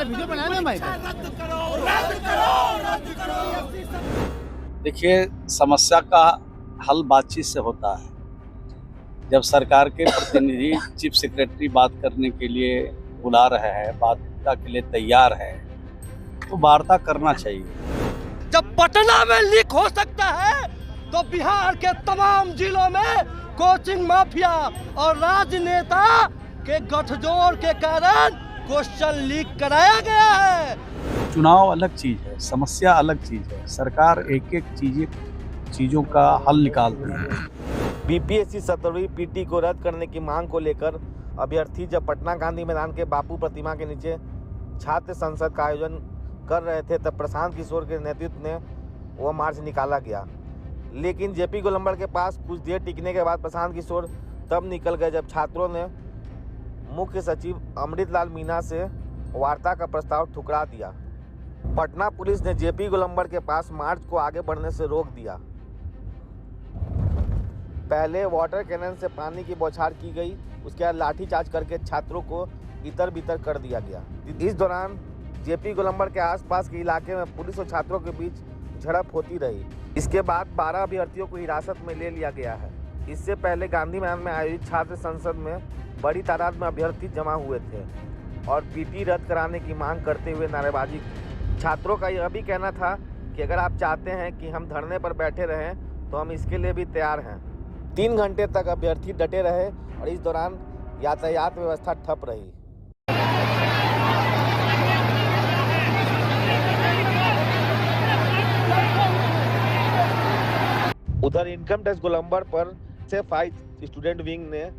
Video बनाया ना भाई। देखिए, समस्या का हल बातचीत से होता है। जब सरकार के प्रतिनिधि चीफ सेक्रेटरी बात करने के लिए बुला रहे हैं, वार्ता के लिए तैयार है, तो वार्ता करना चाहिए। जब पटना में लीक हो सकता है तो बिहार के तमाम जिलों में कोचिंग माफिया और राजनेता के गठजोड़ के कारण क्वेश्चन लीक कराया गया है। चुनाव अलग चीज़ है, समस्या अलग चीज़ है। सरकार एक एक चीज़ों का हल निकालती है। बीपीएससी 17वीं पीटी को रद्द करने की मांग को लेकर अभ्यर्थी जब पटना गांधी मैदान के बापू प्रतिमा के नीचे छात्र संसद का आयोजन कर रहे थे, तब प्रशांत किशोर के नेतृत्व में वह मार्च निकाला गया। लेकिन जेपी गोलंबर के पास कुछ देर टिकने के बाद प्रशांत किशोर तब निकल गए जब छात्रों ने मुख्य सचिव अमृतलाल मीना से वार्ता का प्रस्ताव ठुकरा दिया। पटना पुलिस ने जेपी गोलंबर के पास मार्च को आगे बढ़ने से रोक दिया। पहले वाटर कैनन से पानी की बौछार की गई, उसके बाद लाठीचार्ज करके छात्रों को इतर बितर कर दिया गया। इस दौरान जेपी गोलंबर के आसपास के इलाके में पुलिस और छात्रों के बीच झड़प होती रही। इसके बाद 12 अभ्यर्थियों को हिरासत में ले लिया गया है। इससे पहले गांधी मैदान में आयोजित छात्र संसद में बड़ी तादाद में अभ्यर्थी जमा हुए थे और पीटी रद्द कराने की मांग करते हुए नारेबाजी की। छात्रों का यह भी कहना था कि अगर आप चाहते हैं कि हम धरने पर बैठे रहें तो हम इसके लिए भी तैयार हैं। 3 घंटे तक अभ्यर्थी डटे रहे और इस दौरान यातायात व्यवस्था ठप रही। उधर इनकम टैक्स गोलंबर पर से 5 स्टूडेंट विंग ने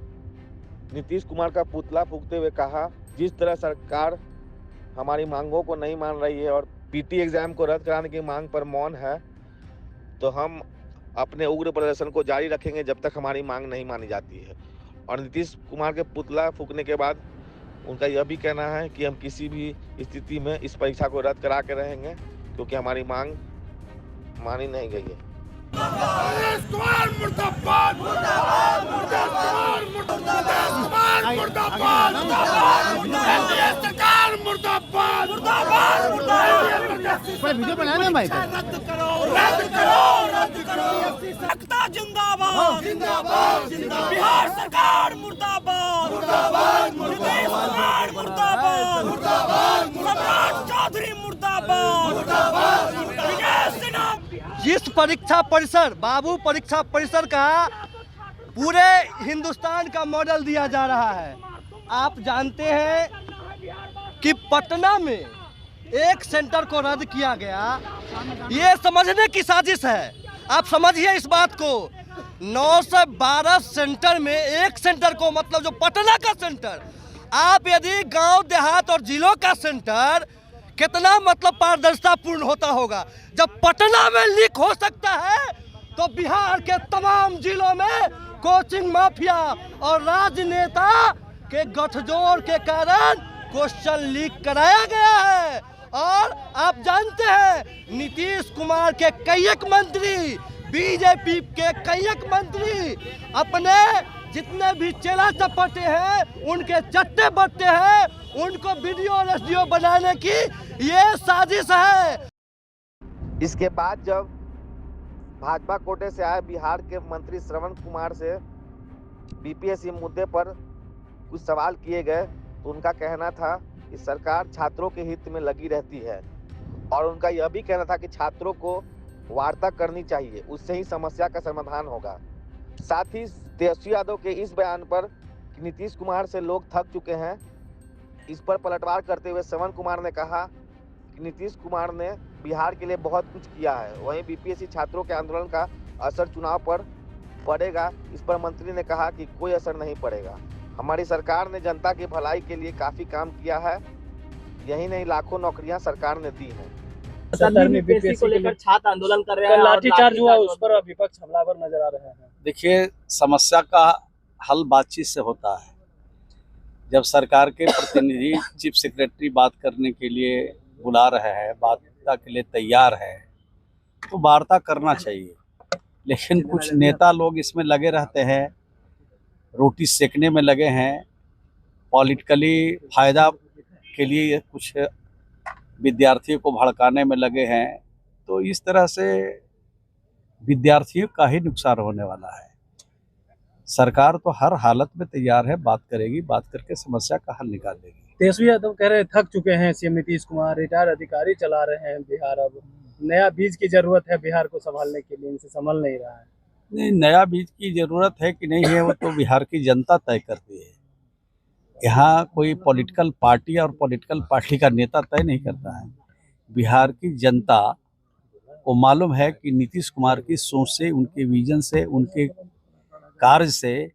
नीतीश कुमार का पुतला फूंकते हुए कहा, जिस तरह सरकार हमारी मांगों को नहीं मान रही है और पीटी एग्जाम को रद्द कराने की मांग पर मौन है, तो हम अपने उग्र प्रदर्शन को जारी रखेंगे जब तक हमारी मांग नहीं मानी जाती है। और नीतीश कुमार के पुतला फूंकने के बाद उनका यह भी कहना है कि हम किसी भी स्थिति में इस परीक्षा को रद्द करा के रहेंगे क्योंकि हमारी मांग मानी नहीं गई है। वीडियो बनाया ना भाई। जिंदाबाद जिंदाबाद जिंदाबाद, बिहार सरकार मुर्दाबाद मुर्दाबाद मुर्दाबाद मुर्दाबाद मुर्दाबाद, सम्राट चौधरी मुर्दाबाद मुर्दाबाद मुर्दाबाद। जिस परीक्षा परिसर, बाबू परीक्षा परिसर का पूरे हिंदुस्तान का मॉडल दिया जा रहा है, आप जानते हैं कि पटना में एक सेंटर को रद्द किया गया। ये समझने की साजिश है। आप समझिए इस बात को। 9 से 12 सेंटर में एक सेंटर को, मतलब जो पटना का सेंटर, आप यदि गांव देहात और जिलों का सेंटर, कितना मतलब पारदर्शिता पूर्ण होता होगा। जब पटना में लीक हो सकता है तो बिहार के तमाम जिलों में कोचिंग माफिया और राजनेता के गठजोड़ के कारण क्वेश्चन लीक कराया गया है। और आप जानते हैं नीतीश कुमार के कई मंत्री, बीजेपी के कई मंत्री अपने जितने भी चेला चपटे हैं उनके चट्टे बट्टे हैं, उनको वीडियो और एसडीओ बनाने की ये साजिश है। इसके बाद जब भाजपा कोटे से आए बिहार के मंत्री श्रवण कुमार से बीपीएससी मुद्दे पर कुछ सवाल किए गए तो उनका कहना था कि सरकार छात्रों के हित में लगी रहती है और उनका यह भी कहना था कि छात्रों को वार्ता करनी चाहिए, उससे ही समस्या का समाधान होगा। साथ ही तेजस्वी यादव के इस बयान पर कि नीतीश कुमार से लोग थक चुके हैं, इस पर पलटवार करते हुए श्रवण कुमार ने कहा कि नीतीश कुमार ने बिहार के लिए बहुत कुछ किया है, वहीं बीपीएससी छात्रों के आंदोलन का असर चुनाव पर पड़ेगा, इस पर मंत्री ने कहा कि कोई असर नहीं पड़ेगा। हमारी सरकार ने जनता की भलाई के लिए काफ़ी काम किया है, यही नहीं लाखों नौकरियां सरकार ने दी हैं। बीपीएससी को लेकर छात्र आंदोलन कर रहे हैं, लाठीचार्ज हुआ, उस पर विपक्ष हमलावर नजर आ रहे हैं। देखिए, समस्या का हल बातचीत से होता है। जब सरकार के प्रतिनिधि चीफ सेक्रेटरी बात करने के लिए बुला रहे हैं, वार्ता के लिए तैयार है, तो वार्ता करना चाहिए। लेकिन कुछ नेता लोग इसमें लगे रहते हैं, रोटी सेकने में लगे हैं, पॉलिटिकली फ़ायदा के लिए कुछ विद्यार्थियों को भड़काने में लगे हैं, तो इस तरह से विद्यार्थियों का ही नुकसान होने वाला है। सरकार तो हर हालत में तैयार है, बात करेगी, बात करके समस्या का हल निकालेगी। तेजस्वी यादव कह रहे थक चुके हैं सीएम नीतीश कुमार, रिटायर्ड अधिकारी चला रहे हैं बिहार, अब नया बीज की जरूरत है बिहार को संभालने के लिए, इनसे संभल नहीं रहा है। नहीं, नया बीज की जरूरत है कि नहीं है वो तो बिहार की जनता तय करती है। यहाँ कोई पॉलिटिकल पार्टी और पॉलिटिकल पार्टी का नेता तय नहीं करता है। बिहार की जनता को मालूम है कि नीतीश कुमार की सोच से, उनके विजन से, उनके कार्य से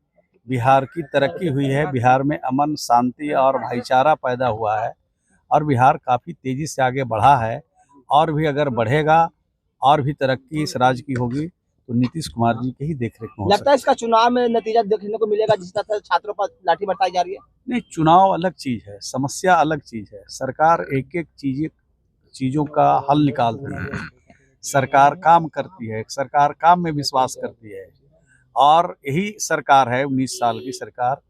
बिहार की तरक्की हुई है। बिहार में अमन, शांति और भाईचारा पैदा हुआ है और बिहार काफ़ी तेज़ी से आगे बढ़ा है, और भी अगर बढ़ेगा और भी तरक्की इस राज्य की होगी तो नीतीश कुमार जी के ही देखरेख में हो लगता है इसका चुनाव में नतीजा देखने को मिलेगा जिस तरह से छात्रों पर लाठी बरसाई जा रही है? नहीं, चुनाव अलग चीज़ है, समस्या अलग चीज़ है। सरकार एक एक चीज़ों का हल निकालती है, सरकार काम करती है, सरकार काम में विश्वास करती है, और यही सरकार है 19 साल की सरकार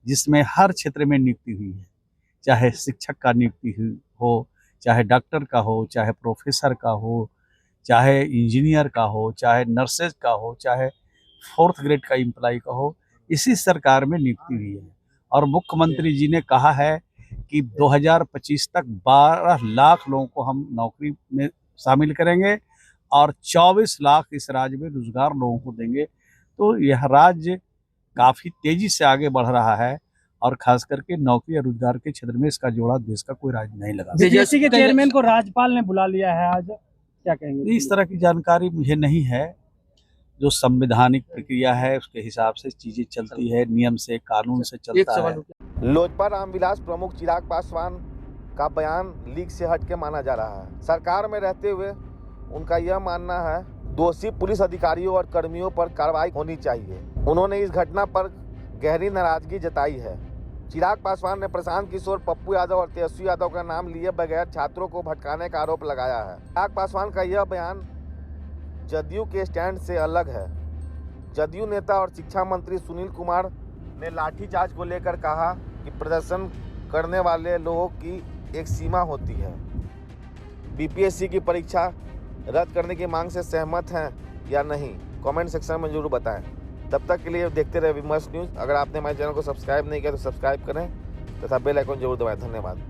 जिसमें हर क्षेत्र में नियुक्ति हुई है। चाहे शिक्षक का नियुक्ति हो, चाहे डॉक्टर का हो, चाहे प्रोफेसर का हो, चाहे इंजीनियर का हो, चाहे नर्सेज का हो, चाहे 4th ग्रेड का एम्प्लॉय का हो, इसी सरकार में नियुक्ति हुई है। और मुख्यमंत्री जी ने कहा है कि 2025 तक 12 लाख लोगों को हम नौकरी में शामिल करेंगे और 24 लाख इस राज्य में रोजगार लोगों को देंगे। तो यह राज्य काफ़ी तेज़ी से आगे बढ़ रहा है, और खास करके नौकरी और रोजगार के क्षेत्र में इसका जोड़ा देश का कोई राज्य नहीं लगा। बीजेपी के चेयरमैन को राज्यपाल ने बुला लिया है आज, क्या कहेंगे? इस तरह की जानकारी मुझे नहीं है। जो संवैधानिक प्रक्रिया है उसके हिसाब से चीजें चलती है, नियम से, कानून से चलता है। लोजपा रामविलास प्रमुख चिराग पासवान का बयान लीक से हटके माना जा रहा है। सरकार में रहते हुए उनका यह मानना है दोषी पुलिस अधिकारियों और कर्मियों पर कार्रवाई होनी चाहिए। उन्होंने इस घटना पर गहरी नाराजगी जताई है। चिराग पासवान ने प्रशांत किशोर, पप्पू यादव और तेजस्वी यादव का नाम लिए बगैर छात्रों को भटकाने का आरोप लगाया है। चिराग पासवान का यह बयान जदयू के स्टैंड से अलग है। जदयू नेता और शिक्षा मंत्री सुनील कुमार ने लाठीचार्ज को लेकर कहा कि प्रदर्शन करने वाले लोगों की एक सीमा होती है। बीपीएससी की परीक्षा रद्द करने की मांग से सहमत हैं या नहीं, कमेंट सेक्शन में जरूर बताएं। तब तक के लिए देखते रहे विमर्श न्यूज़। अगर आपने हमारे चैनल को सब्सक्राइब नहीं किया तो सब्सक्राइब करें तथा बेल आइकन जरूर दबाएं। धन्यवाद।